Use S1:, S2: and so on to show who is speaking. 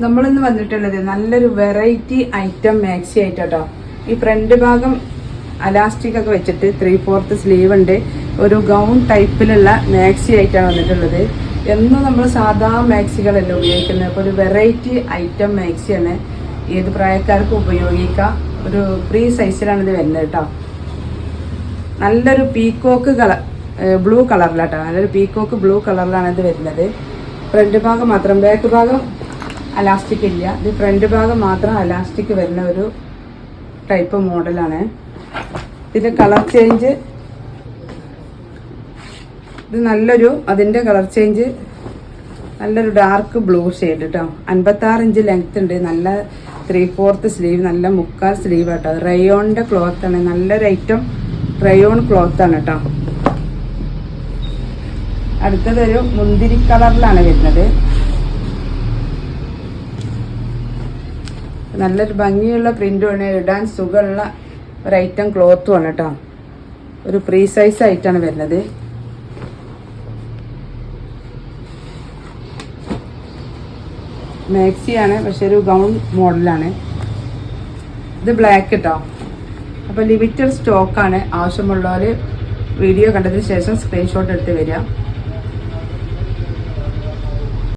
S1: നമ്മളിന്ന് വന്നിട്ടുള്ളത് നല്ലൊരു വെറൈറ്റി ഐറ്റം മാക്സി ആയിട്ടോ. ഈ ഫ്രണ്ട് ഭാഗം അലാസ്റ്റിക് ഒക്കെ വെച്ചിട്ട് 3/4 സ്ലീവ് ഉണ്ട്. ഒരു ഗൗൺ ടൈപ്പിലുള്ള മാക്സി ആയിട്ടാണ് വന്നിട്ടുള്ളത്. എന്നും നമ്മൾ സാധാ മാക്സികളല്ല ഉപയോഗിക്കുന്നത്. അപ്പോൾ ഒരു വെറൈറ്റി ഐറ്റം മാക്സിയാണ്. ഏത് പ്രായക്കാർക്കും ഉപയോഗിക്കാം. ഒരു ഫ്രീ സൈസിലാണ് ഇത് വരുന്നത് കേട്ടോ. നല്ലൊരു പീക്കോക്ക് കളർ ബ്ലൂ കളറിലാട്ടോ. നല്ലൊരു പീക്കോക്ക് ബ്ലൂ കളറിലാണ് ഇത് വരുന്നത്. ഫ്രണ്ട് ഭാഗം മാത്രം, ബാക്ക് ഭാഗം അലാസ്റ്റിക് ഇല്ല. ഇത് ഫ്രണ്ട് ഭാഗം മാത്രം അലാസ്റ്റിക് വരുന്ന ഒരു ടൈപ്പ് മോഡലാണ്. ഇതിന്റെ കളർ ചേഞ്ച്, ഇത് നല്ലൊരു അതിന്റെ കളർ ചേഞ്ച് നല്ലൊരു ഡാർക്ക് ബ്ലൂ ഷെയ്ഡ് കേട്ടോ. 56 ഇഞ്ച് ലെങ്ത് ഉണ്ട്. നല്ല 3/4 സ്ലീവ്, നല്ല മുക്കാൽ സ്ലീവ് കേട്ടോ. റയോണിന്റെ ക്ലോത്ത് ആണ്. നല്ലൊരു ഐറ്റം റയോൺ ക്ലോത്ത് ആണ് കേട്ടോ. അടുത്തതൊരു മുന്തിരി കളറിലാണ് വരുന്നത്. നല്ലൊരു ഭംഗിയുള്ള പ്രിന്റുമാണ്. ഇടാൻ സുഖമുള്ള ഒരു ഐറ്റം ക്ലോത്തും ആണ് കേട്ടോ. ഒരു ഫ്രീ സൈസ് ആയിട്ടാണ് വരുന്നത്. മാക്സിയാണ്, പക്ഷെ ഒരു ഗൗൺ മോഡലാണ്. ഇത് ബ്ലാക്ക് കേട്ടോ. അപ്പോൾ ലിമിറ്റഡ് സ്റ്റോക്കാണ്. ആവശ്യമുള്ളവർ വീഡിയോ കണ്ടതിന് ശേഷം സ്ക്രീൻഷോട്ട് എടുത്ത് വരിക.